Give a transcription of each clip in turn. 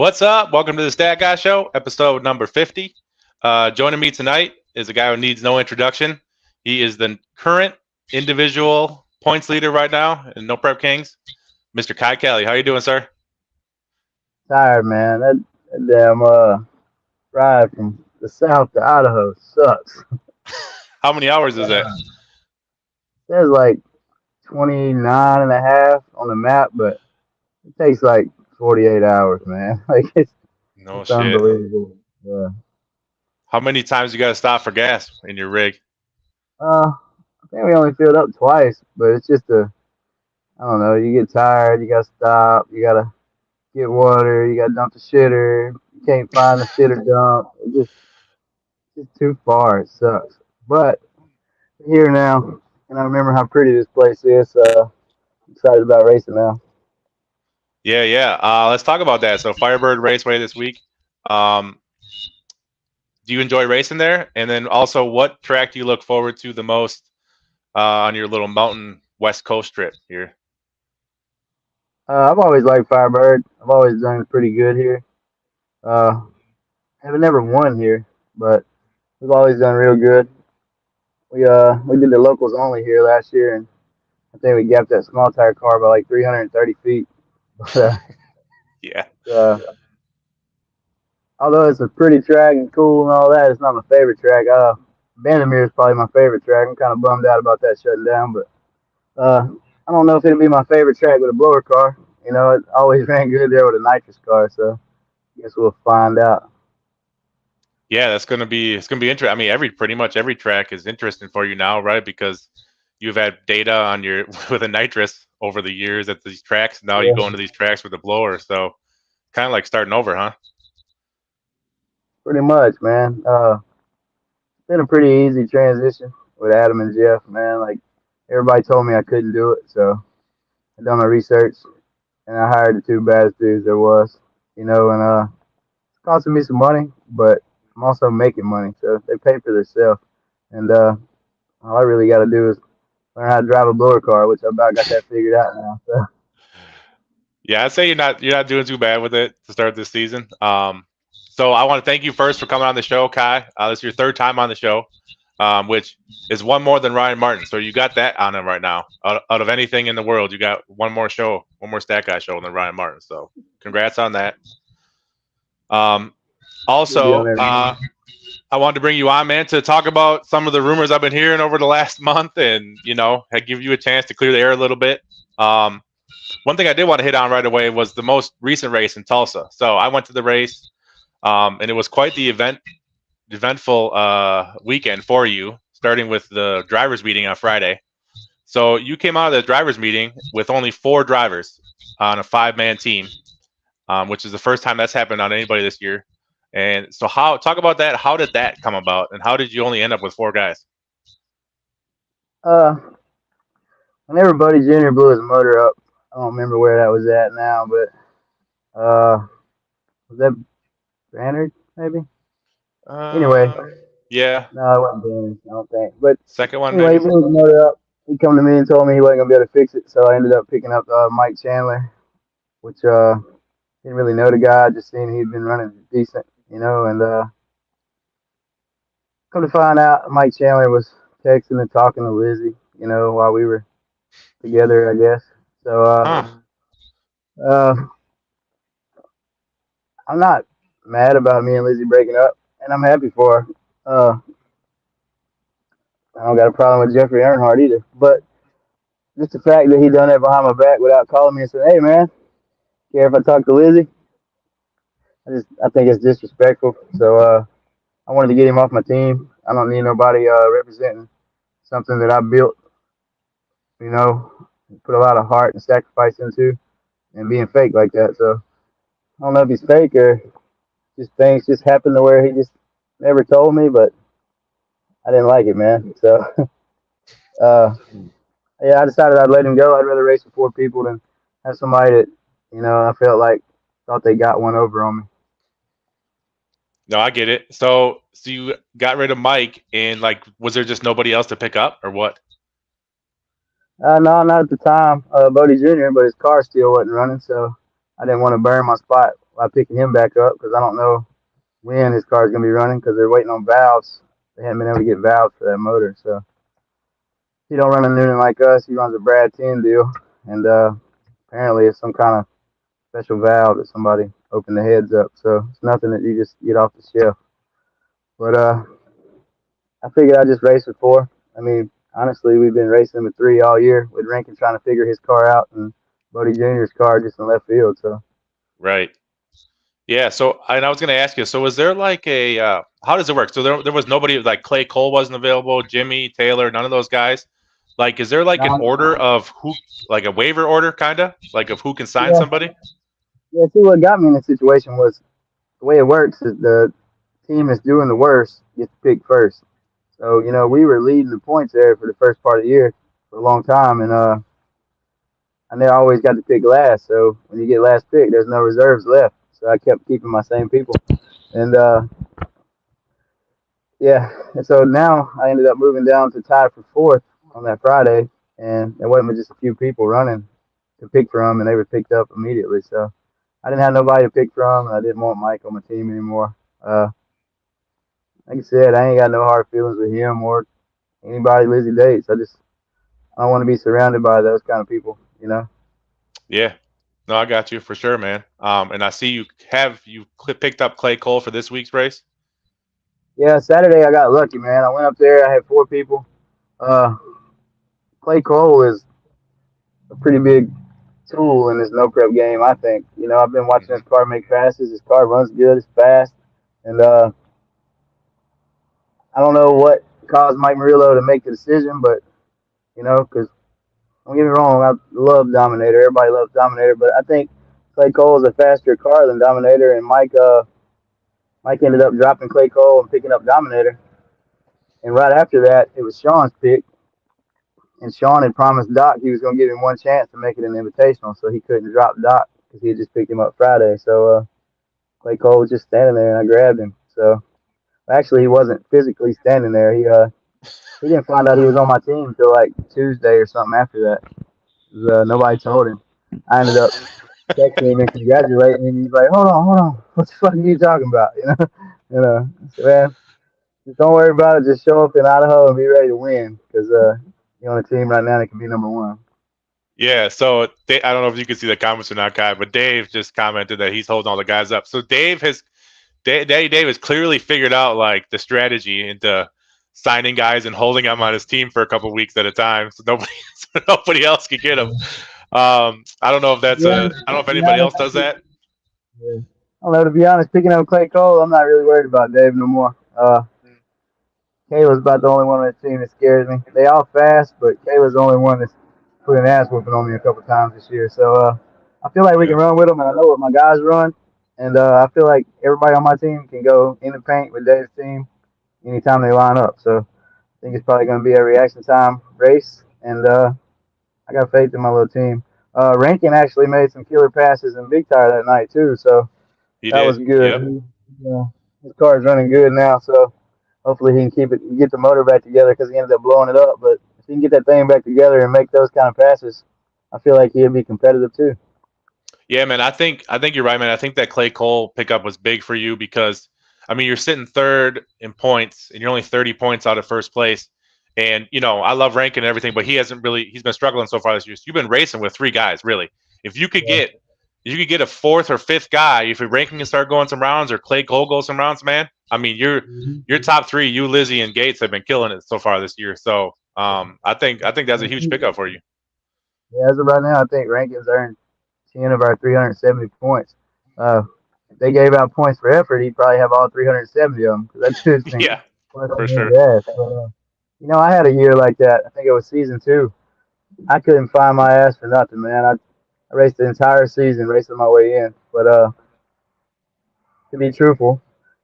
What's up? Welcome to the Stat Guy Show, episode number 50. Joining me tonight is a guy who needs no introduction. He is the current individual points leader right now in No Prep Kings, Mr. Kye Kelley. How you doing, sir? Tired, man. That damn ride from the south to Idaho sucks. How many hours is that? There's like 29 and a half on the map, but it takes like 48 hours, man. Like No it's shit. unbelievable. Yeah. How many times you got to stop for gas in your rig? I think we only filled up twice, but it's just I don't know. You get tired, you gotta stop, you gotta get water, you gotta dump the shitter. You can't find the shitter dump. It's too far. It sucks. But we're here now, and I remember how pretty this place is. So excited about racing now. Yeah. Let's talk about that. So Firebird Raceway this week. Um, do you enjoy racing there? And then also, what track do you look forward to the most on your little mountain West Coast trip here? I've always liked Firebird. I've always done pretty good here. Uh, haven't never won here, but we've always done real good. We did the locals only here last year, and I think we gapped that small tire car by like 330 feet. But Yeah. uh, although it's a pretty track and cool and all that, it's not my favorite track. Bandamere is probably my favorite track. I'm kind of bummed out about that shutting down, but I don't know if it'll be my favorite track with a blower car. You know, it always ran good there with a nitrous car, so I guess we'll find out. Yeah, it's gonna be interesting. I mean, pretty much every track is interesting for you now, right? Because you've had data on your with a nitrous over the years at these tracks. Now you Yeah, go into these tracks with a blower, so kind of like starting over, huh? pretty much, man. It's been a pretty easy transition with Adam and Jeff, man. Like everybody told me I couldn't do it, so I done my research and I hired the two baddest dudes there was, you know, and it's costing me some money, but I'm also making money, so they pay for themselves. And all I really got to do is learn how to drive a blower car, which I about got that figured out now. So Yeah, I'd say you're not doing too bad with it to start this season. So I want to thank you first for coming on the show, Kye. This is your third time on the show, which is one more than Ryan Martin. So you got that on him right now. Out of anything in the world, you got one more Stat Guy show than Ryan Martin. So congrats on that. Um, we'll be on also, there. I wanted to bring you on, man, to talk about some of the rumors I've been hearing over the last month, and give you a chance to clear the air a little bit. One thing I did want to hit on right away was the most recent race in Tulsa. So I went to the race, and it was quite the eventful weekend for you, starting with the drivers' meeting on Friday. So you came out of the drivers' meeting with only 4 drivers on a 5-man team, which is the first time that's happened on anybody this year. And so, talk about that? How did that come about, and how did you only end up with 4 guys? Uh, whenever Buddy Jr. blew his motor up, I don't remember where that was at now, but was that Brannard maybe? Anyway, Yeah, no, it wasn't Brannard, I don't think. But second one anyway, he maybe. blew his motor up. He come to me and told me he wasn't gonna be able to fix it, so I ended up picking up Mike Chandler, which didn't really know the guy, just seen he'd been running decent, you know, and come to find out, Mike Chandler was texting and talking to Lizzy, you know, while we were together, I guess. So Huh? uh, I'm not mad about me and Lizzy breaking up, and I'm happy for her. I don't got a problem with Jeffrey Earnhardt either, but just the fact that he done that behind my back without calling me and saying, "Hey, man, care if I talk to Lizzy?" I think it's disrespectful. So I wanted to get him off my team. I don't need nobody representing something that I built, you know, put a lot of heart and sacrifice into, and being fake like that. So I don't know if he's fake or just things just happened to where he just never told me, but I didn't like it, man. So uh, yeah, I decided I'd let him go. I'd rather race with 4 people than have somebody that, you know, I felt like thought they got one over on me. No, I get it. So you got rid of Mike, and like, was there just nobody else to pick up, or what? No, not at the time. Bodie Jr., but his car still wasn't running, so I didn't want to burn my spot by picking him back up because I don't know when his car is going to be running because they're waiting on valves. They haven't been able to get valves for that motor. So he don't run a Noonan like us. He runs a Brad 10 deal. And apparently it's some kind of special valve that somebody opened the heads up. So it's nothing that you just get off the shelf. But I figured I'd just race with four. I mean, honestly, we've been racing with three all year with Rankin trying to figure his car out and Bodie Jr.'s car just in left field. So Right. Yeah. So, and I was going to ask you. So, was there like a how does it work? So there was nobody like Clay Cole wasn't available, Jimmy Taylor, none of those guys. Like, is there like an order of who, like a waiver order, kind of like of who can sign yeah, somebody? yeah. See, what got me in this situation was the way it works is the team that's doing the worst gets picked first. So we were leading the points there for the first part of the year for a long time, and they always got to pick last. So when you get last pick, there's no reserves left. So I kept keeping my same people, and yeah. And so now I ended up moving down to tie for fourth on that Friday, and there wasn't but just a few people running to pick from, and they were picked up immediately. So I didn't have nobody to pick from, and I didn't want Mike on my team anymore. Like I said, I ain't got no hard feelings with him or anybody Lizzy dates. I don't want to be surrounded by those kind of people. Yeah. No, I got you for sure, man. And I see you picked up Clay Cole for this week's race. Yeah, Saturday I got lucky, man. I went up there. I had four people. Uh, Clay Cole is a pretty big tool in this no prep game. I think. I've been watching his Hmm. car make passes. His car runs good. It's fast, and I don't know what caused Mike Murillo to make the decision, but because don't get me wrong, I love Dominator. Everybody loves Dominator, but I think Clay Cole is a faster car than Dominator, and Mike ended up dropping Clay Cole and picking up Dominator. And right after that, it was Sean's pick, and Sean had promised Doc he was going to give him one chance to make it an invitational, so he couldn't drop Doc because he had just picked him up Friday. So Clay Cole was just standing there, and I grabbed him. So actually, he wasn't physically standing there. He didn't find out he was on my team until like Tuesday or something after that. Nobody told him. I ended up texting him and congratulating him. He's like, hold on, what the fuck are you talking about? So, man, just don't worry about it. Just show up in Idaho and be ready to win because you're on a team right now that can be number one. Yeah, so I don't know if you can see the comments or not, Kai, but Dave just commented that he's holding all the guys up. So Dave has clearly figured out like the strategy into signing guys and holding them on his team for a couple of weeks at a time, so nobody else can get them. I don't know if Yeah, I don't know if to be anybody honest, else does that. yeah. I don't know. To be honest, picking up Clay Cole, I'm not really worried about Dave no more. Kayla's about the only one on the team that scares me. They all fast, but Kayla's the only one that's put an ass whooping on me a couple times this year. So I feel like we Yeah, can run with them, and I know what my guys run. And I feel like everybody on my team can go in the paint with Dave's team anytime they line up. So I think it's probably going to be a reaction time race, and I got faith in my little team. Rankin actually made some killer passes in Big Tire that night too, so he that was did. good. Yep. His car is running good now, so hopefully he can get the motor back together because he ended up blowing it up. But if he can get that thing back together and make those kind of passes, I feel like he'll be competitive too. Yeah, man. I think you're right, man. I think that Clay Cole pickup was big for you because I mean you're sitting third in points and you're only 30 points out of first place. And I love ranking and everything, but he's been struggling so far this year. So you've been racing with three guys, really. If you could Yeah. get if you could get a fourth or fifth guy, if your ranking can start going some rounds or Clay Cole goes some rounds, man. I mean your top three, you, Lizzy, and Gates have been killing it so far this year. So I think that's a huge pickup for you. Yeah, as of right now, I think Rankin's earned 10 of our 370 points. If they gave out points for effort, he'd probably have all 370 of them because that dude's been Yeah, for busting his sure. ass. But, I had a year like that. I think it was season two. I couldn't find my ass for nothing, man. I raced the entire season racing my way in. But to be truthful,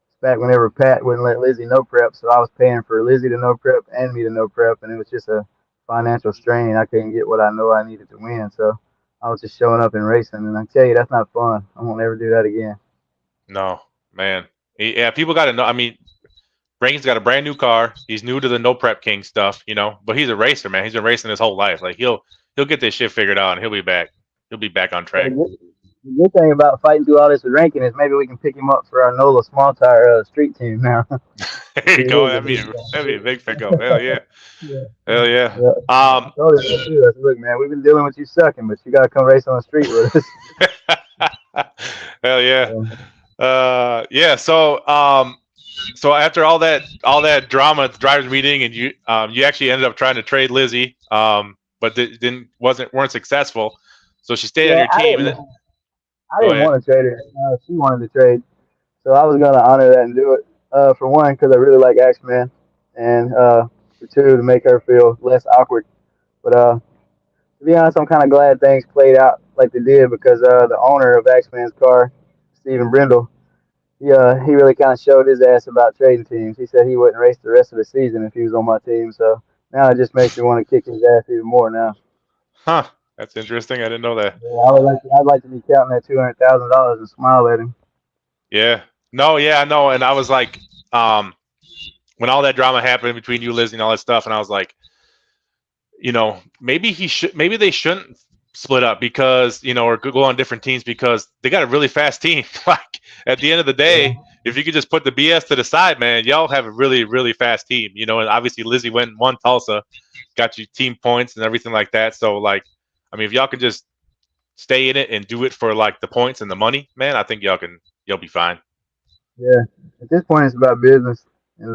it's back whenever Pat wouldn't let Lizzy no prep, so I was paying for Lizzy to no prep and me to no prep, and it was just a financial strain. I couldn't get what I know I needed to win, so I was just showing up and racing. And I tell you, that's not fun. I won't ever do that again. No, man. Yeah, people got to know. I mean, Rankin's got a brand new car. He's new to the no prep king stuff, but he's a racer, man. He's been racing his whole life. Like he'll get this shit figured out and he'll be back. He'll be back on Yeah, track. The good thing about fighting through all this ranking is maybe we can pick him up for our NOLA small tire street team now. There you He go. is a That'd be a big pickup. Hell yeah. yeah. Hell yeah. Yeah. I told him that too. I said, look, man, we've been dealing with you sucking, but you got to come race on the street with us. Hell yeah. So, Yeah. So after all that drama at the drivers meeting, and you actually ended up trying to trade Lizzy, but weren't successful. So she stayed on yeah, your team, and then I go didn't ahead. want to trade her. She wanted to trade, so I was gonna honor that and do it. For one, because I really like Axeman, and for two, to make her feel less awkward. But to be honest, I'm kind of glad things played out like they did because the owner of Axeman's car, Stephen Brindle, he really kind of showed his ass about trading teams. He said he wouldn't race the rest of the season if he was on my team. So now it just makes me want to kick his ass even more now. Huh. That's interesting. I didn't know that. Yeah, I'd like to be counting that $200,000 and smile at him. Yeah. No. Yeah. No. And I was like, um, when all that drama happened between you, Lizzy, and all that stuff, and I was like, maybe they shouldn't split up because or go on different teams because they got a really fast team. Like at the end of the Yeah, day, if you could just put the BS to the side, man, y'all have a really really fast team. And obviously Lizzy went and won Tulsa, got you team points and everything like that. So like, I mean, if y'all can just stay in it and do it for like the points and the money, man, I think y'all be fine. yeah. At this point, it's about business and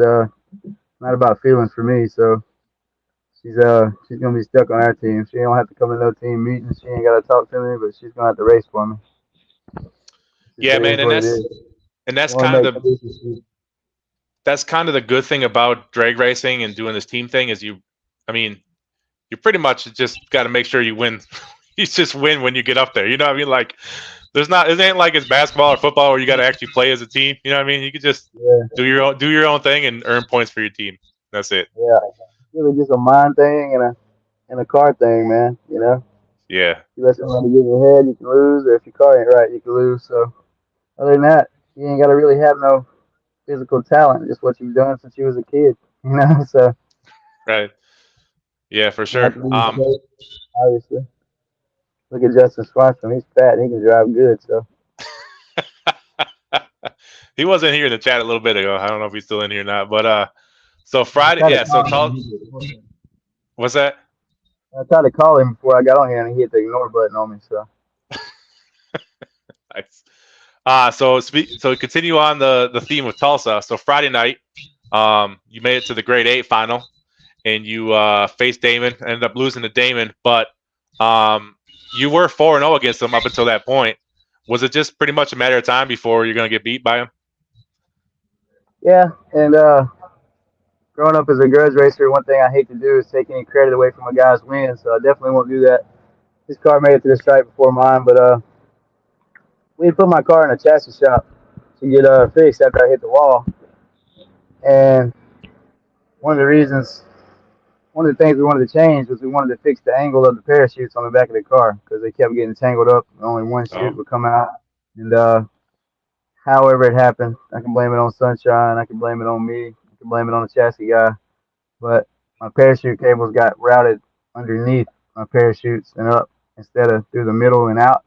not about feelings for me. So she's gonna be stuck on our team. She don't have to come to no team meetings. She ain't gotta talk to me, but she's gonna have to race for me. Yeah, It man, is and what it that's is. and that's You want kind to of make the decisions. that's kind of the good thing about drag racing and doing this team thing is I mean, you pretty much just got to make sure you win. You just win when you get up there. You know what I mean? Like, it ain't like it's basketball or football where you got to actually play as a team. You know what I mean? You could just Yeah, do your own thing and earn points for your team. That's it. yeah. It's really just a mind thing and a car thing, man. You know, Yeah. you let somebody get in your head, you can lose, or if your car ain't right, you can lose. So other than that, you ain't gotta really have no physical talent. Just what you've done since you was a kid. You know, so Right. Yeah, for you have sure. to be safe, obviously. Look at Justin Swanson. He's fat and he can drive good. So He wasn't here in the chat a little bit ago. I don't know if he's still in here or not. But so I Friday, tried to yeah. So call him. tall. What's that? I tried to call him before I got on here, and he hit the ignore button on me. So Nice. So continue on the theme of Tulsa. So Friday night, you made it to the grade 8 final, and you faced Damon. Ended up losing to Damon, but you were 4-0 against him up until that point. Was it just pretty much a matter of time before you're going to get beat by him? yeah, and growing up as a grudge racer, one thing I hate to do is take any credit away from a guy's win. So I definitely won't do that. His car made it to the stripe before mine, but we put my car in a chassis shop to get fixed after I hit the wall. And one of the reasons, one of the things we wanted to change was we wanted to fix the angle of the parachutes on the back of the car because they kept getting tangled up. Only one Oh, chute would come out, and however it happened, I can blame it on Sunshine. I can blame it on me. I can blame it on the chassis guy. But my parachute cables got routed underneath my parachutes and up instead of through the middle and out.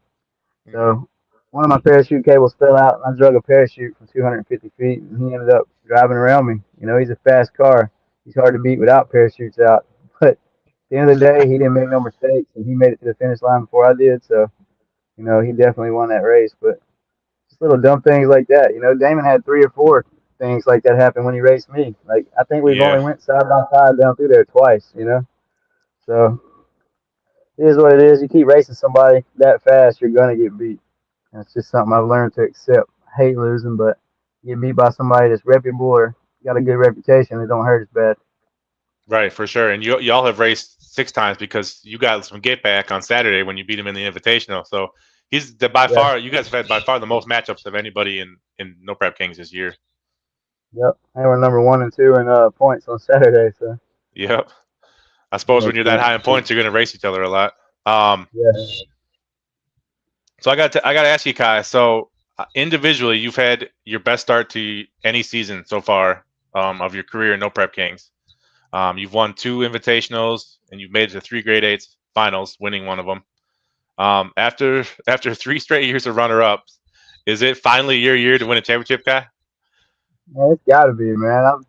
mm-hmm. So one of my parachute cables fell out, and I drug a parachute from 250 feet, and he ended up driving around me. You know, he's a fast car. He's hard to beat without parachutes out. But at the end of the day, he didn't make no mistakes, and he made it to the finish line before I did. So, you know, he definitely won that race. But just little dumb things like that. You know, Damon had 3 or 4 things like that happen when he raced me. Like I think we've Yeah, only went side by side down through there twice. You know, so it is what it is. You keep racing somebody that fast, you're gonna get beat. And it's just something I've learned to accept. I hate losing, but you get beat by somebody that's reputable or got a good reputation, it don't hurt as bad. right, for sure. And y'all have raced 6 times because you got some get back on Saturday when you beat him in the Invitational. So he's by Yeah. far, you guys have had by far the most matchups of anybody in No Prep Kings this year. Yep. They were number 1 and 2 in points on Saturday, so Yep. I that suppose when makes you're that sense. high in points, you're going to race each other a lot. Um, Yeah. so I got to ask you, Kai. So individually, you've had your best start to any season so far of your career in No Prep Kings. You've won 2 invitationals and you've made it to 3 grade 8s finals, winning one of them. After 3 straight years of runner-ups, is it finally your year to win a championship, guy? Man, it's got to be, man.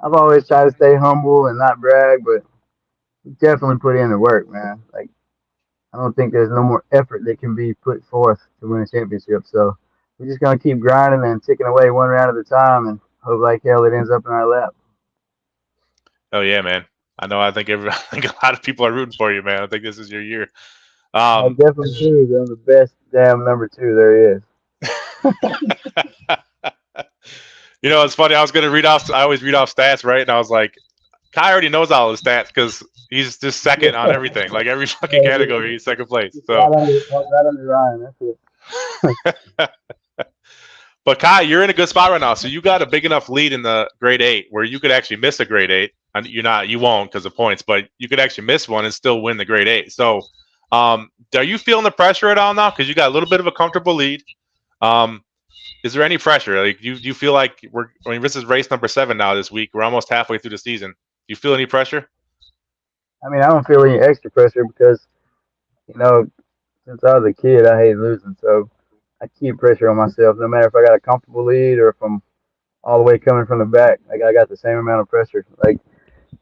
I've always tried to stay humble and not brag, but definitely put in the work, man. Like I don't think there's no more effort that can be put forth to win a championship. So we're just gonna keep grinding and ticking away one round at a time, and hope like hell it ends up in our lap. Oh yeah, man. I know. I think I think a lot of people are rooting for you, man. I think this is your year. I Um, definitely do. I'm the best damn number two there is. it's funny. I was gonna read off. I always read off stats, right? And I was like, Kye already knows all the stats because he's just second on everything. Like every fucking category, he's second place. So, Right under Ryan. That's it. but Kye, you're in a good spot right now. So you got a big enough lead in the grade 8 where you could actually miss a grade 8. And you won't because of points, but you could actually miss one and still win the grade 8. So, are you feeling the pressure at all now? Because you got a little bit of a comfortable lead. Um, is there any pressure? Like, do you feel like this is race number 7 now this week? We're almost halfway through the season. Do you feel any pressure? I mean, I don't feel any extra pressure because you know since I was a kid, I hate losing, so I keep pressure on myself. No matter if I got a comfortable lead or if I'm all the way coming from the back, like I got the same amount of pressure. Like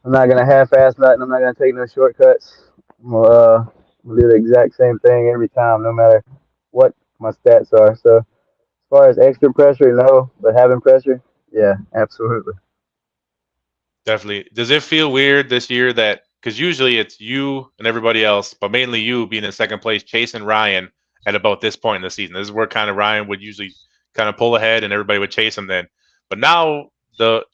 I'm not gonna half-ass nothing. I'm not gonna take no shortcuts. I'm gonna do the exact same thing every time, no matter what my stats are. So as far as extra pressure, no, but having pressure, yeah, absolutely. Definitely. Does it feel weird this year that because usually it's you and everybody else, but mainly you being in second place, chasing Ryan at about this point in the season? This is where kind of Ryan would usually kind of pull ahead and everybody would chase him then. But now the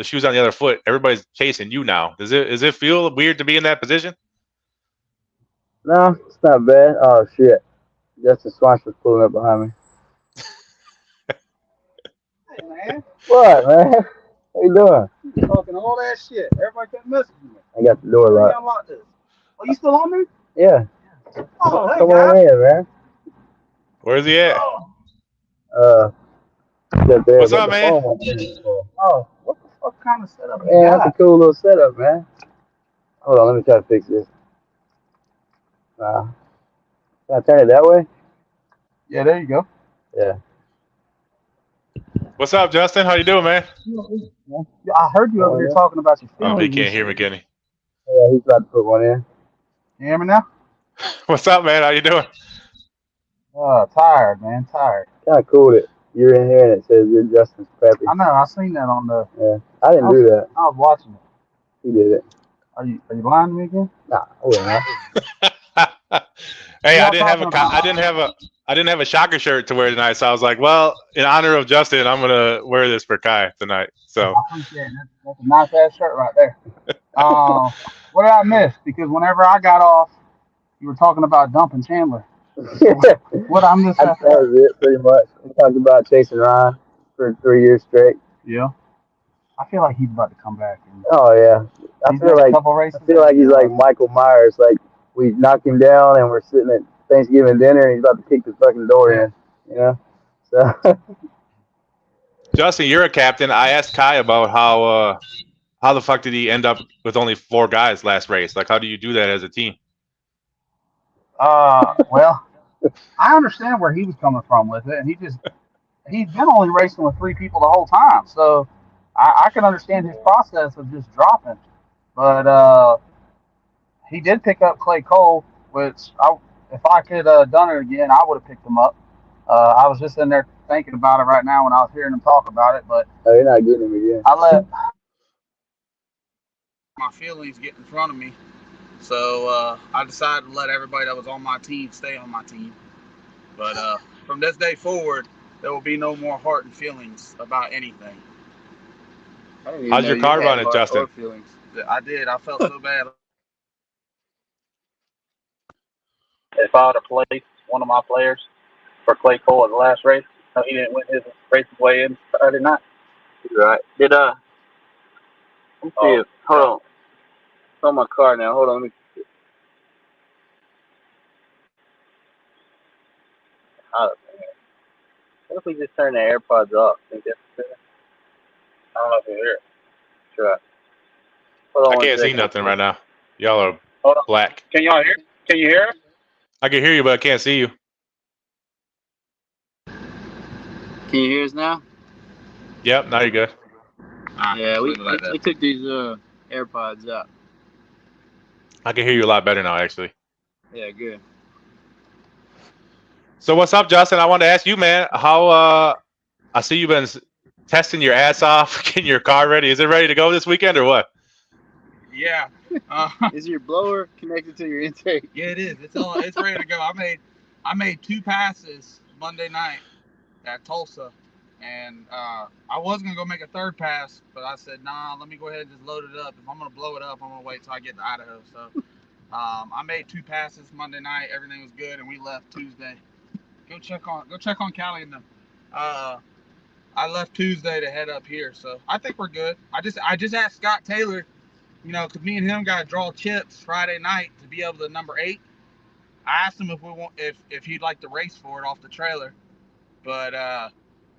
shoes on the other foot, everybody's chasing you now. Does it feel weird to be in that position? No, it's not bad. Oh shit, Justin Swanson was pulling up behind me. Hey man, What, man? How you doing? you talking all that shit. Everybody kept messaging me. I got the door Let me locked. unlock this. Oh, you still on there? Yeah, Oh, hey come on guys. in, man. Where's he at? Oh, Uh, sit there, What's but up, the man? phone won't ring for. oh, what the fuck kind of setup you Man, that's a got? cool little setup, man. Hold on, let me try to fix this. Can I turn it that way? Yeah, there you go. Yeah. What's up, Justin? How you doing, man? Yeah, I heard you over Oh there yeah. talking about your Oh, he feelings and can't hear me, shit. can he? Yeah, he's about to put one in. You hear me now? What's up, man? How you doing? Tired, man, tired. Kind of cool that you're in here and it says you're Justin's Peppy. I know. I seen that on the. Yeah, I didn't I was, do that. I was watching it. He did it. Are you lying to me again? Nah, I wouldn't have. Hey, What I y'all didn't have talking a about? I didn't have a shocker shirt to wear tonight, so I was like, well, in honor of Justin, I'm gonna wear this for Kye tonight. So I appreciate it. That's a nice ass shirt right there. What did I miss? Because whenever I got off, you were talking about dumping Chandler. That What I missed after that? was it, pretty much. We talked about chasing Ryan for 3 years straight. Yeah. I feel like he's about to come back. And Oh yeah, he's got a couple races. I feel like he's like Michael Myers. Like we knocked him down and we're sitting at Thanksgiving dinner and he's about to kick the fucking door in. You know. So Justin, you're a captain. I asked Kye about how the fuck did he end up with only 4 guys last race? Like, how do you do that as a team? Well, I understand where he was coming from with it, and he's been only racing with 3 people the whole time, so I can understand his process of just dropping. But he did pick up Clay Cole, which if I could done it again, I would have picked him up. I was just in there thinking about it right now when I was hearing him talk about it, but oh, you're not getting him again. I let my feelings get in front of me. So I decided to let everybody that was on my team stay on my team. But from this day forward, there will be no more heart and feelings about anything. I don't even How's know your you car had running, heart Justin? or feelings. I did. I felt so bad. If I would have placed one of my players for Clay Cole at the last race, he didn't win his race his way in Saturday night. Right. Did let me see it. Hold on. It's on my car now. Hold on. Let me. Oh, man. What if we just turn the AirPods off? Think that's better? I don't know if you hear it. Try. Hold on I one can't see second. nothing right now. Y'all are Hold on. black. Can y'all hear? Can you hear it? I can hear you, but I can't see you. Can you hear us now? Yep, now you're good. Yeah, we took these AirPods out. I can hear you a lot better now, actually. Yeah, good. So what's up, Justin? I wanted to ask you, man, how I see you've been testing your ass off, getting your car ready. Is it ready to go this weekend or what? Yeah. Is your blower connected to your intake? Yeah, it is. It's ready to go. I made 2 passes Monday night at Tulsa, and I was gonna go make a 3rd pass, but I said, nah, let me go ahead and just load it up. If I'm gonna blow it up, I'm gonna wait till I get to Idaho. So I made 2 passes Monday night. Everything was good, and we left Tuesday. Go check on Callie and them. I left Tuesday to head up here, so I think we're good. I just asked Scott Taylor, because me and him got to draw chips Friday night to be able to number 8. I asked him if he'd like to race for it off the trailer, but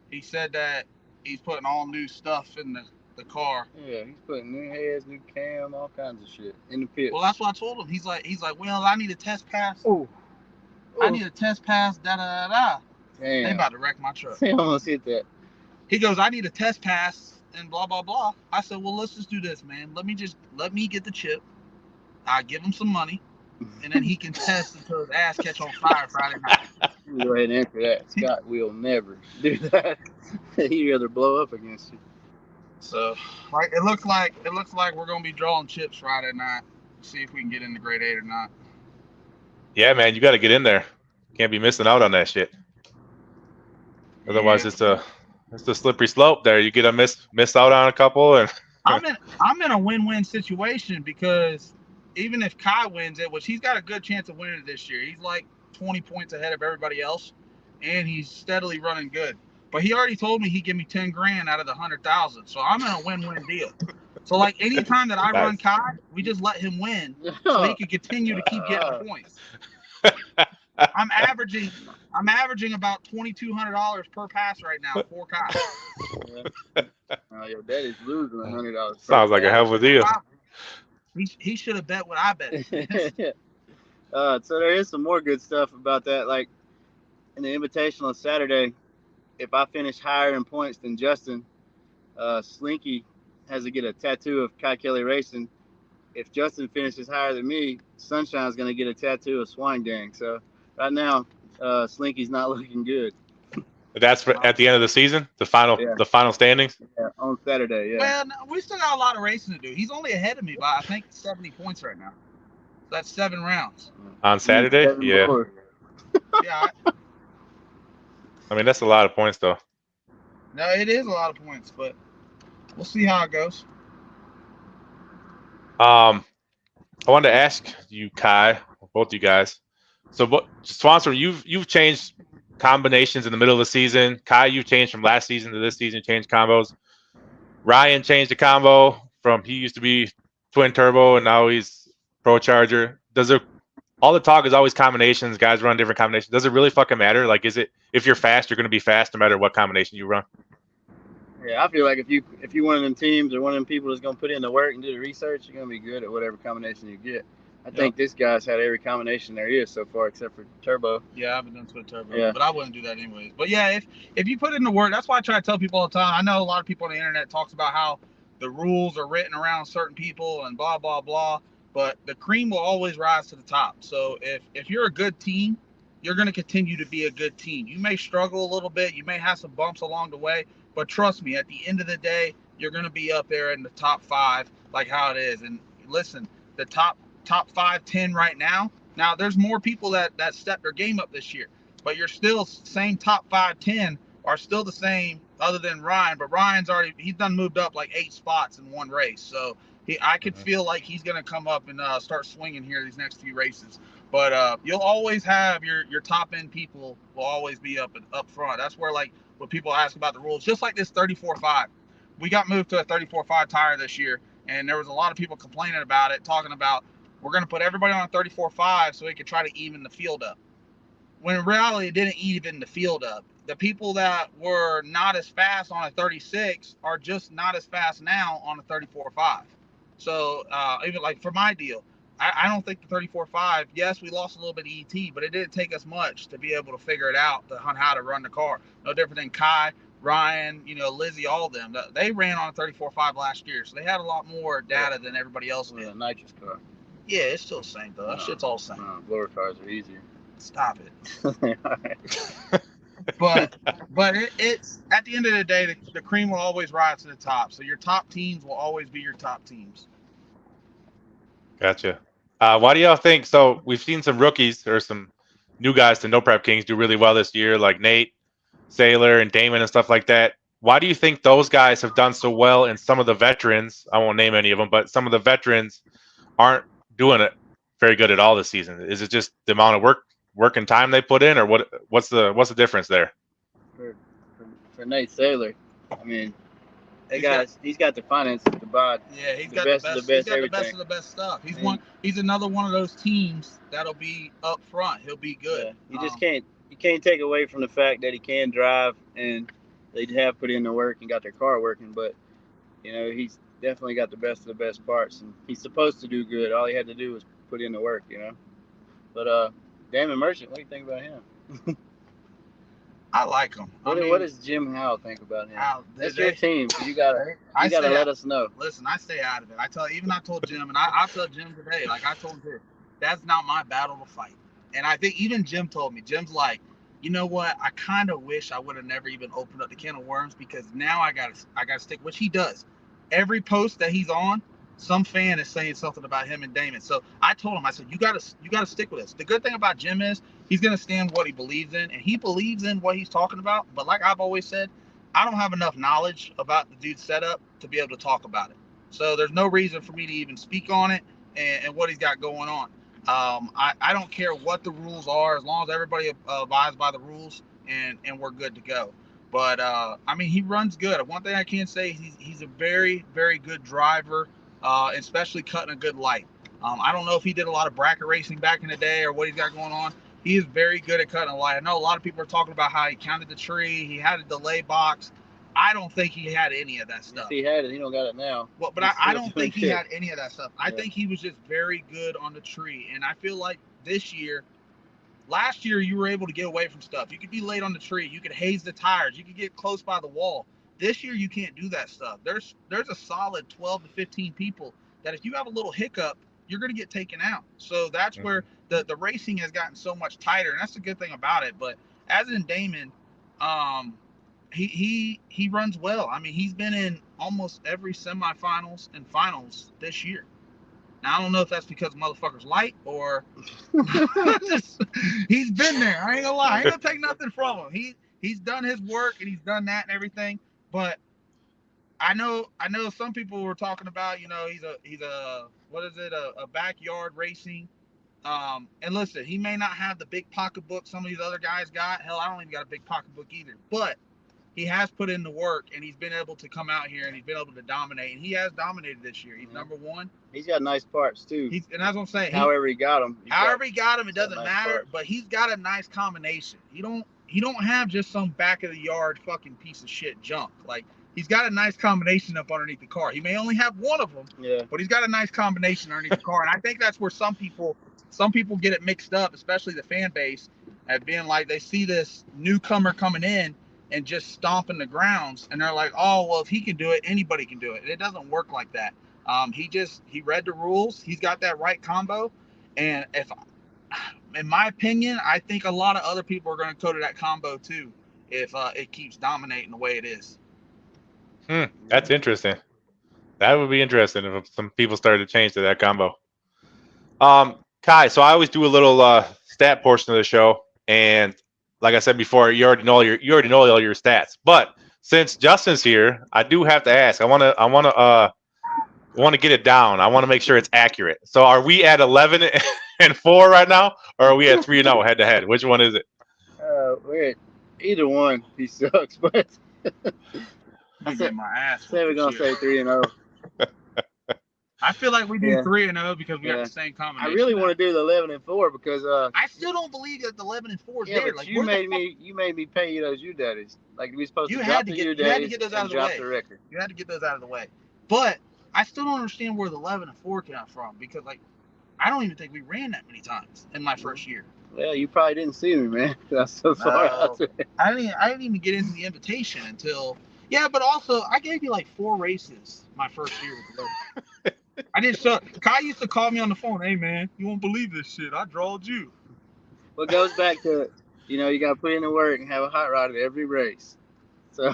he said that he's putting all new stuff in the car. Yeah, he's putting new heads, new cam, all kinds of shit in the pits. Well, that's what I told him. He's like, well, I need a test pass. Ooh. I need a test pass. Da da da. Damn. They about to wreck my truck. I almost hit that. He goes, I need a test pass and blah blah blah. I said, well, let's just do this, man. Let me get the chip. I give him some money, and then he can test until his ass catch on fire Friday night. Go ahead and answer that. Scott will never do that. He'd rather blow up against you. So, like, it looks like we're gonna be drawing chips Friday night. See if we can get into grade 8 or not. Yeah, man, you got to get in there. Can't be missing out on that shit. Otherwise, it's a slippery slope there. You get to miss out on a couple, and I'm in a win-win situation because even if Kye wins it, which he's got a good chance of winning it this year, he's like 20 points ahead of everybody else, and he's steadily running good. But he already told me he'd give me 10 grand out of the 100,000, so I'm in a win-win deal. So like anytime that I run Kye, we just let him win, so he can continue to keep getting the points. I'm averaging about $2,200 per pass right now for Kye. Your daddy's losing $100. Sounds like a hell of a deal. He should have bet what I bet. So there is some more good stuff about that. Like in the Invitational Saturday, if I finish higher in points than Justin, Slinky has to get a tattoo of Kye Kelley Racing. If Justin finishes higher than me, Sunshine's going to get a tattoo of Swine Dang. So right now, Slinky's not looking good. That's at the end of the season, the final standings. Yeah, on Saturday. Yeah. Well, no, we still got a lot of racing to do. He's only ahead of me by I think 70 points right now. So that's 7 rounds. On Saturday, yeah. Yeah. I mean, that's a lot of points, though. No, it is a lot of points, but we'll see how it goes. I wanted to ask you, Kye, both you guys. So, Sponsor, you've changed combinations in the middle of the season. Kye, you've changed from last season to this season, changed combos. Ryan changed the combo from he used to be twin turbo and now he's pro charger. All the talk is always combinations. Guys run different combinations. Does it really fucking matter? Like, is it if you're fast, you're going to be fast no matter what combination you run? Yeah, I feel like if you one of them teams or one of them people that's going to put in the work and do the research, you're going to be good at whatever combination you get. I think this guy's had every combination there is so far except for turbo. Yeah, I've been done twin turbo, but I wouldn't do that anyways. But yeah, if you put in the work, that's why I try to tell people all the time. I know a lot of people on the internet talks about how the rules are written around certain people and blah blah blah. But the cream will always rise to the top. So if you're a good team, you're going to continue to be a good team. You may struggle a little bit. You may have some bumps along the way. But trust me, at the end of the day, you're going to be up there in the top 5 like how it is. And listen, the top 5, 10 right now. Now, there's more people that stepped their game up this year. But you're still same top 5, 10 are still the same other than Ryan. But Ryan's he's done moved up like 8 spots in one race. So I could feel like he's going to come up and start swinging here these next few races. But you'll always have your top end people will always be up front. That's where like when people ask about the rules, just like this 34.5, we got moved to a 34.5 tire this year, and there was a lot of people complaining about it, talking about we're going to put everybody on a 34.5 so we could try to even the field up. When in reality, it didn't even the field up. The people that were not as fast on a 36 are just not as fast now on a 34.5. So even like for my deal, I don't think the 34.5. Yes, we lost a little bit of ET, but it didn't take us much to be able to figure it out on how to run the car. No different than Kye, Ryan, Lizzy, all of them. They ran on a 34.5 last year, so they had a lot more data than everybody else did. A nitrous car. Yeah, it's still the same though. That shit's all the same. No, blower cars are easier. Stop it. But it's at the end of the day, the cream will always rise to the top. So your top teams will always be your top teams. Gotcha. Why do y'all think? So we've seen some rookies or some new guys to No Prep Kings do really well this year, like Nate, Sailor, and Damon and stuff like that. Why do you think those guys have done so well and some of the veterans, I won't name any of them, but some of the veterans aren't doing it very good at all this season? Is it just the amount of work and time they put in, or what's the difference there? For Nate Sailor, I mean, he's got the finances to buy. Yeah, he's got the best of the best stuff. He's another one of those teams that'll be up front. He'll be good. Yeah, you can't take away from the fact that he can drive and they have put in the work and got their car working, but he's definitely got the best of the best parts, and he's supposed to do good. All he had to do was put in the work, But Damon Merchant, what do you think about him? I like him. What does Jim Howell think about him? That's your team, so you gotta let us know. Listen, I stay out of it. I told Jim, and I tell Jim today, like I told him, that's not my battle to fight. And I think even Jim told me, Jim's like, you know what? I kind of wish I would have never even opened up the can of worms, because now I gotta stick, which he does. Every post that he's on, some fan is saying something about him and Damon. So I told him, I said, you gotta stick with us. The good thing about Jim is he's gonna stand what he believes in, and he believes in what he's talking about. But like I've always said, I don't have enough knowledge about the dude's setup to be able to talk about it. So there's no reason for me to even speak on it and what he's got going on. I don't care what the rules are, as long as everybody abides by the rules, and we're good to go. But he runs good. One thing I can say, he's a very, very good driver, especially cutting a good light. I don't know if he did a lot of bracket racing back in the day or what he's got going on. He is very good at cutting a light. I know a lot of people are talking about how he counted the tree, he had a delay box. I don't think he had any of that stuff. If he had it, he don't got it now. Well, but I don't think he had any of that stuff. I think he was just very good on the tree. And I feel like last year, you were able to get away from stuff. You could be late on the tree. You could haze the tires. You could get close by the wall. This year, you can't do that stuff. There's a solid 12 to 15 people that if you have a little hiccup, you're going to get taken out. So that's where the racing has gotten so much tighter. And that's the good thing about it. But as in Damon, he runs well. He's been in almost every semifinals and finals this year. Now, I don't know if that's because motherfucker's light or he's been there. I ain't gonna lie. I ain't gonna take nothing from him. He's done his work and he's done that and everything. But I know some people were talking about, he's a backyard racing. And listen, he may not have the big pocketbook some of these other guys got. Hell, I don't even got a big pocketbook either. But he has put in the work, and he's been able to come out here and he's been able to dominate. And he has dominated this year. He's number one. He's got nice parts too. And that's what I'm saying. However he got them. It doesn't matter. Parts. But he's got a nice combination. He don't have just some back of the yard fucking piece of shit junk. Like, he's got a nice combination up underneath the car. He may only have one of them, but he's got a nice combination underneath the car. And I think that's where some people get it mixed up, especially the fan base, at being like, they see this newcomer coming in and just stomping the grounds, and they're like, oh, well, if he can do it, anybody can do it. And it doesn't work like that. He read the rules. He's got that right combo. And in my opinion, I think a lot of other people are going to go to that combo too, if it keeps dominating the way it is. That's interesting. That would be interesting if some people started to change to that combo. Kye, so I always do a little stat portion of the show, and like I said before, you already know all your stats. But since Justin's here, I do have to ask. I want to get it down. I want to make sure it's accurate. So, are we at 11-4 right now, or are we at 3-0 head to head? Which one is it? We're at either one. He sucks, but I said my ass. Say we're gonna say 3-0. I feel like we do 3-0 because we got the same combination. I really want to do the 11-4 because I still don't believe that the 11-4 is there. But like, you made me pay you those U-daddies. Like, we supposed to drop the U-daddies. You had to get those out of the way. The record. You had to get those out of the way. But I still don't understand where the 11-4 came from, because like I don't even think we ran that many times in my first year. Well, you probably didn't see me, man. I was so far out there. I didn't even get into the invitation until but also I gave you like 4 races my first year with the Logan. I didn't show. Kye used to call me on the phone. Hey man, you won't believe this shit. I drawed you. What goes back to, you got to put in the work and have a hot rod at every race. So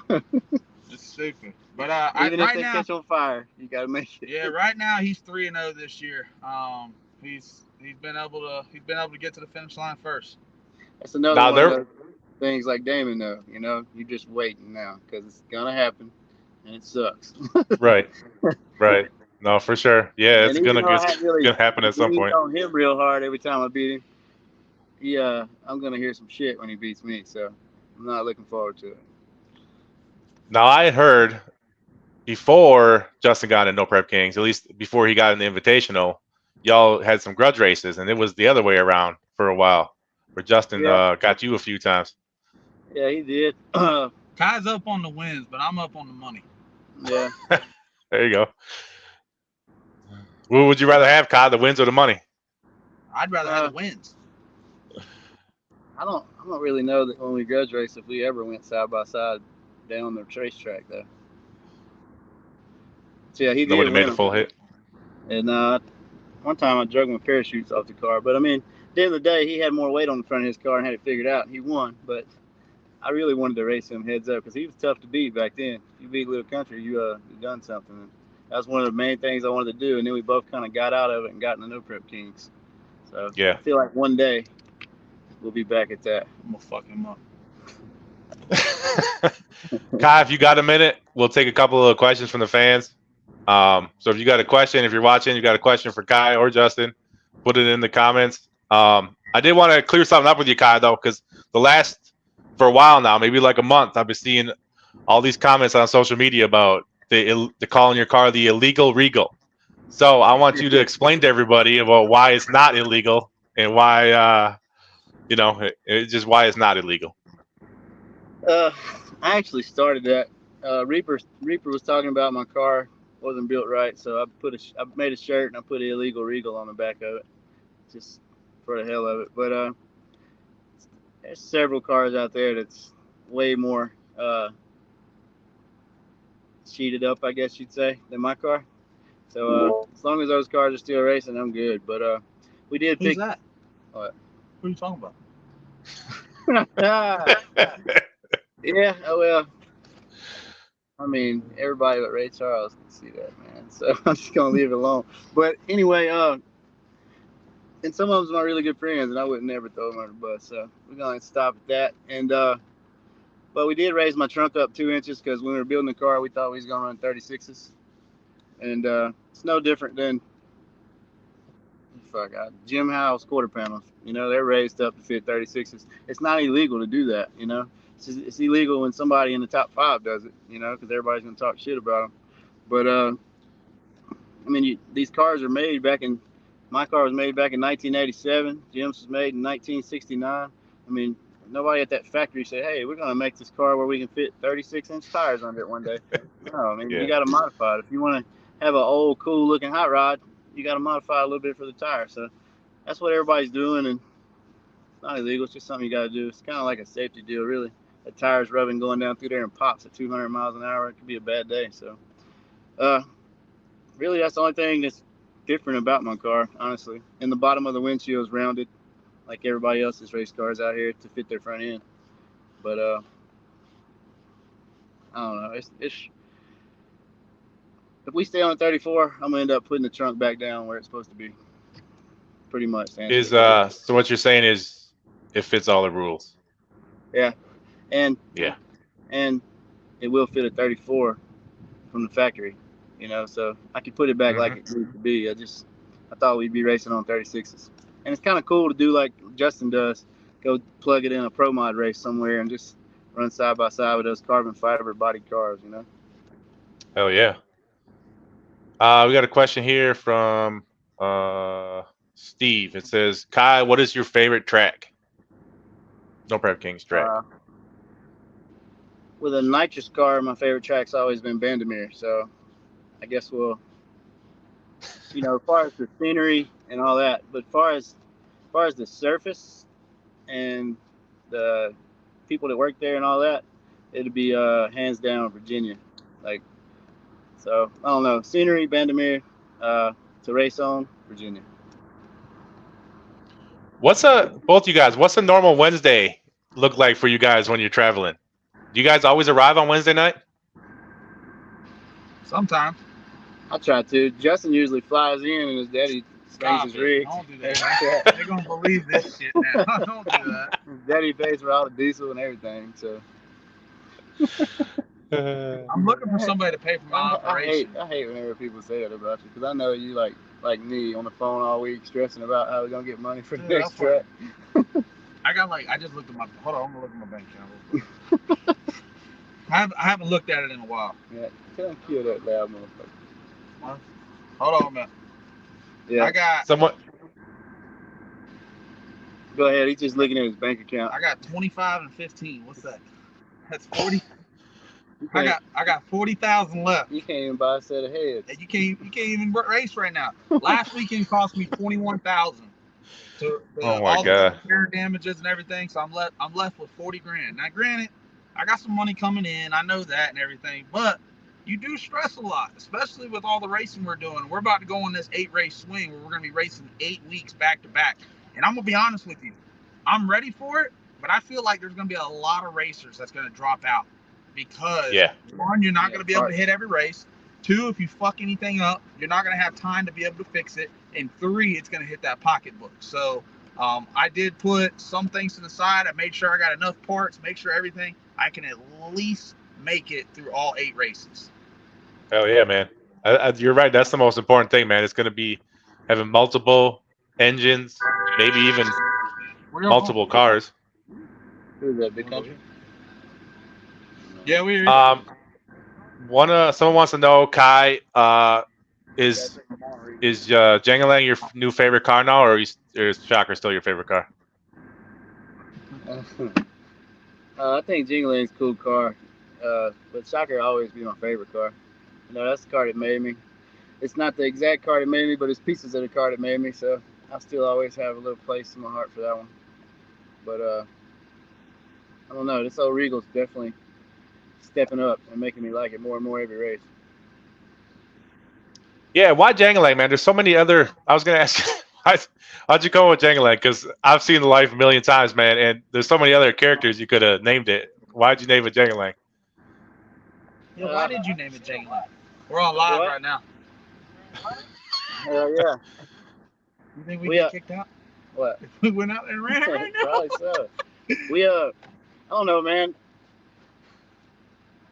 It's stupid. But even if right they now, catch on fire, you got to make it. yeah, right now he's 3-0 this year. He's been able to get to the finish line first. That's another one of those things like Damon, though. You're just waiting now because it's gonna happen, and it sucks. Right. No, for sure. Yeah, it's gonna happen at some point. On him real hard every time I beat him. I'm gonna hear some shit when he beats me, so I'm not looking forward to it. Now I had heard before Justin got in No Prep Kings, at least before he got in the Invitational, y'all had some grudge races, and it was the other way around for a while, where Justin got you a few times. Yeah, he did. Kye's up on the wins, but I'm up on the money. Yeah. There you go. What would you rather have, Kye, the wins or the money? I'd rather have the wins. I don't really know that when we grudge race if we ever went side by side down the racetrack though. So yeah, he did. Nobody made a full hit. And one time I drug my parachutes off the car, but I mean, at the end of the day, he had more weight on the front of his car and had it figured out. And he won, but I really wanted to race him heads up because he was tough to beat back then. If you beat Little Country, you done something. And that was one of the main things I wanted to do. And then we both kind of got out of it and got in the No Prep Kings. So yeah, I feel like one day we'll be back at that. I'm gonna fuck him up. Kye, if you got a minute, we'll take a couple of questions from the fans. So if you got a question, if you're watching, you got a question for Kye or Justin, put it in the comments. I did want to clear something up with you, Kye, though, because for a while now, maybe like a month, I've been seeing all these comments on social media about the calling your car the illegal Regal. So I want you to explain to everybody about why it's not illegal and why, just why it's not illegal. I actually started that. Reaper was talking about my car wasn't built right, so I made a shirt and I put illegal Regal on the back of it, just for the hell of it. But there's several cars out there that's way more cheated up, I guess you'd say, than my car. So as long as those cars are still racing, I'm good. But we did pick. Who's that? What? Who are you talking about? Yeah, well, I mean, everybody but Ray Charles can see that, man. So I'm just gonna leave it alone. But anyway, and some of them are my really good friends, and I would never throw them under the bus. So we're gonna stop at that. And but we did raise my trunk up 2 inches because when we were building the car, we thought we was gonna run 36s, and it's no different than Jim Howe's quarter panels. They're raised up to fit 36s. It's not illegal to do that. It's illegal when somebody in the top 5 does it, because everybody's going to talk shit about them. But, I mean, these cars are made my car was made back in 1987. Jim's was made in 1969. I mean, nobody at that factory said, hey, we're going to make this car where we can fit 36-inch tires under it one day. No, I mean, you got to modify it. If you want to have an old, cool-looking hot rod, you got to modify a little bit for the tire. So that's what everybody's doing, and it's not illegal. It's just something you got to do. It's kind of like a safety deal, really. The tire's rubbing going down through there and pops at 200 miles an hour. It could be a bad day. So, really, that's the only thing that's different about my car, honestly. And the bottom of the windshield is rounded, like everybody else's race cars out here, to fit their front end. But I don't know. It's if we stay on 34, I'm gonna end up putting the trunk back down where it's supposed to be. Pretty much. So what you're saying is it fits all the rules. Yeah. And it will fit a 34 from the factory, so I can put it back like it needs to be. I thought we'd be racing on 36s, and it's kind of cool to do like Justin does, go plug it in a pro mod race somewhere and just run side by side with those carbon fiber bodied cars, Hell yeah. We got a question here from Steve. It says, Kye, what is your favorite track? No Prep Kings track. With a nitrous car, my favorite track's always been Bandimere, so I guess we'll you know, as far as the scenery and all that, but as far as the surface and the people that work there and all that, it'd be hands down Virginia. Like, so I don't know, scenery, Bandamere, to race on Virginia. Both you guys? What's a normal Wednesday look like for you guys when you're traveling? Do you guys always arrive on Wednesday night? Sometimes. I try to. Justin usually flies in and his daddy springs his rig. Don't do that. They're gonna believe this shit now. Don't do that. His daddy pays for all the diesel and everything. So I'm looking for somebody to pay for my operation. I hate whenever people say that about you, because I know you like me on the phone all week stressing about how we're gonna get money for the next track. I just looked at my. Hold on, I'm gonna look at my bank account. I haven't looked at it in a while. Yeah, tell him kill that loud motherfucker. Huh? Hold on, man. Yeah, I got somewhat. Go ahead. He's just looking at his bank account. I got 25 and 15. What's that? That's 40. I got 40,000 left. You can't even buy a set of heads. And you can't even race right now. Last weekend cost me 21,000. Oh my god! Repair damages and everything. So I'm left with 40 grand. Now, granted, I got some money coming in. I know that and everything, but you do stress a lot, especially with all the racing we're doing. We're about to go on this 8-race swing where we're going to be racing 8 weeks back to back. And I'm going to be honest with you. I'm ready for it, but I feel like there's going to be a lot of racers that's going to drop out because, one, you're not going to be able to hit every race. 2, if you fuck anything up, you're not going to have time to be able to fix it. And 3, it's going to hit that pocketbook. So I did put some things to the side. I made sure I got enough parts, make sure everything, I can at least make it through all 8 races. Hell yeah, man. You're right. That's the most important thing, man. It's going to be having multiple engines, maybe even multiple cars. Who's that, Big Country? Yeah, we're someone wants to know, Kye, is Jangalang your new favorite car now, or is Shocker still your favorite car? I think Jingling's a cool car, but Shocker will always be my favorite car. You know, that's the car that made me. It's not the exact car that made me, but it's pieces of the car that made me, so I still always have a little place in my heart for that one. But I don't know, this old Regal's definitely stepping up and making me like it more and more every race. Yeah, why Jangalang, man? There's so many other. I was gonna ask you, how'd you come with Jangalang? Because I've seen the life a million times, man, and there's so many other characters you could have named it. Why'd you name it Jangalang? Yeah, why did you name it Jangalang? We're on live right now. Hell yeah. You think we get kicked out? What? If we went out there and ran it right now? Probably so. I don't know, man.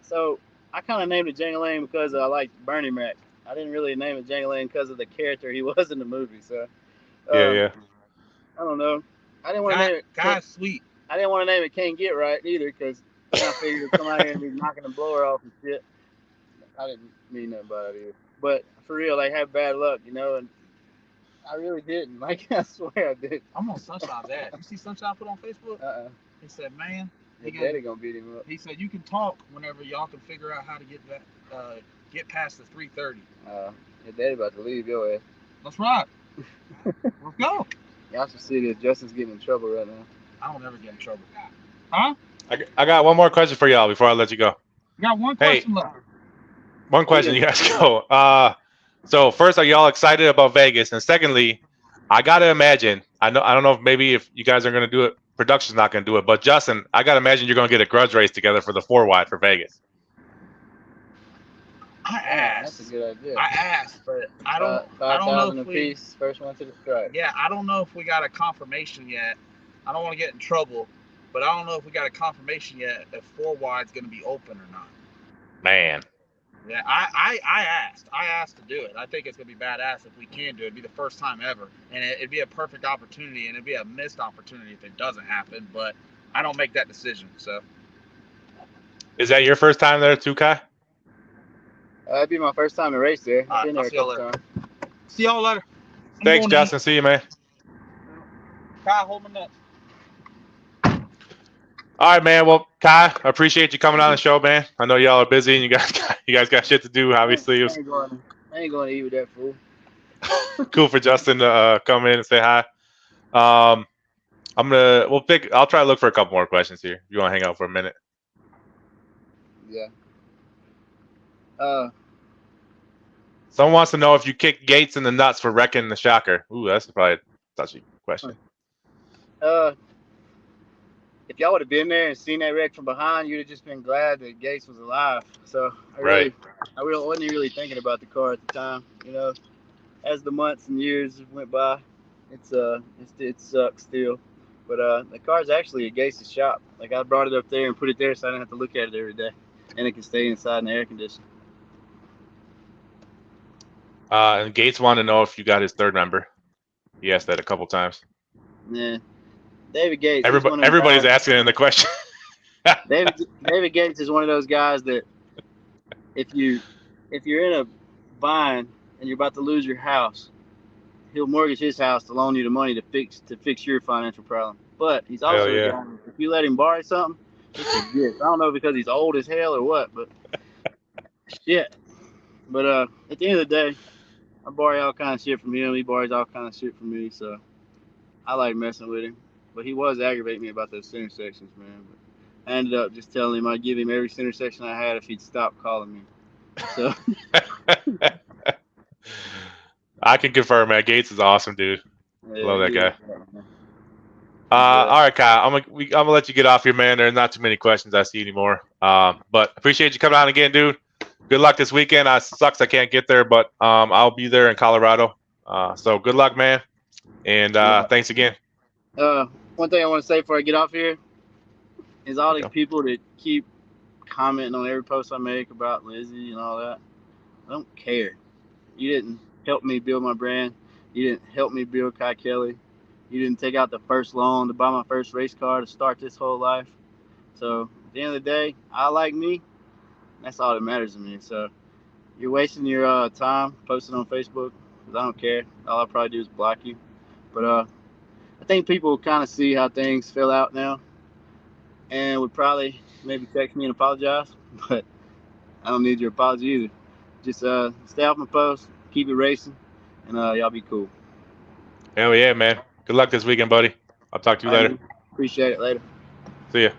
So I kind of named it Jangalang because I liked Bernie Mac. I didn't really name it Jangalang because of the character he was in the movie. So yeah. I don't know. I didn't want to name it. Guy's sweet. I didn't want to name it Can't Get Right either because I figured it'd come out here and be knocking the blower off and shit. I didn't mean nothing by it either. But for real, I had bad luck, you know, and I really didn't. Like, I swear I did. I'm on Sunshine's ad. You see Sunshine put on Facebook? He said, man. His daddy gonna beat him up. He said, you can talk whenever y'all can figure out how to get past the 330. Your daddy about to leave your ass. That's right. Let's go. Y'all should see this. Justin's getting in trouble right now. I don't ever get in trouble. Huh? I got one more question for y'all before I let you go. You got one question left. One question, you guys go. So first, are y'all excited about Vegas? And secondly, I gotta imagine. I don't know if you guys are gonna do it. Production's not gonna do it, but Justin, I gotta imagine you're gonna get a grudge race together for the 4-wide for Vegas. I asked. That's a good idea. I asked, but I don't know if we. First one to the strike. Yeah, I don't know if we got a confirmation yet. I don't want to get in trouble, but I don't know if we got a confirmation yet if 4-wide's gonna be open or not. Man. Yeah, I asked. I asked to do it. I think it's gonna be badass if we can do it. It'd be the first time ever, and it'd be a perfect opportunity, and it'd be a missed opportunity if it doesn't happen. But I don't make that decision. So, is that your first time there too, Kye? It'd be my first time to race there. I've been there a couple times. See y'all later. Thanks, Justin. See you, man. Kye, hold my nuts. All right, man. Well, Kye, I appreciate you coming on the show, man. I know y'all are busy and you guys got shit to do, obviously. I ain't going to eat with that fool. Cool for Justin to come in and say hi. I'll try to look for a couple more questions here. You want to hang out for a minute? Yeah. Someone wants to know if you kicked Gates in the nuts for wrecking the shocker. Ooh, that's probably a touchy question. If y'all would have been there and seen that wreck from behind, you'd have just been glad that Gates was alive. So I wasn't really thinking about the car at the time. You know, as the months and years went by, it sucks still. But the car's actually at Gates' shop. Like I brought it up there and put it there so I didn't have to look at it every day, and it can stay inside in the air conditioner. And Gates wanted to know if you got his third number. He asked that a couple times. Yeah, David Gates. Everybody's asking in the question. David Gates is one of those guys that if you're in a bind and you're about to lose your house, he'll mortgage his house to loan you the money to fix your financial problem. But he's also a guy, if you let him borrow something, it's a gift. I don't know because he's old as hell or what, but shit. But at the end of the day, I borrow all kind of shit from him. He borrows all kind of shit from me, so I like messing with him. But he was aggravating me about those center sections, man. But I ended up just telling him I'd give him every center section I had if he'd stop calling me. So I can confirm, man. Gates is awesome, dude. yeah, Love that guy. All right, Kyle. I'm gonna let you get off here, man. There's not too many questions I see anymore. But appreciate you coming on again, dude. Good luck this weekend. It sucks I can't get there, but I'll be there in Colorado. So good luck, man. And thanks again. One thing I want to say before I get off here is all these people that keep commenting on every post I make about Lizzy and all that. I don't care. You didn't help me build my brand. You didn't help me build Kye Kelley. You didn't take out the first loan to buy my first race car to start this whole life. So at the end of the day, I like me. That's all that matters to me. So you're wasting your time posting on Facebook because I don't care. All I probably do is block you. But I think people kind of see how things fell out now and would probably maybe text me and apologize. But I don't need your apology either. Just stay off my post, keep it racing, and y'all be cool. Hell yeah, man. Good luck this weekend, buddy. I'll talk to you later. Appreciate it. Later. See ya.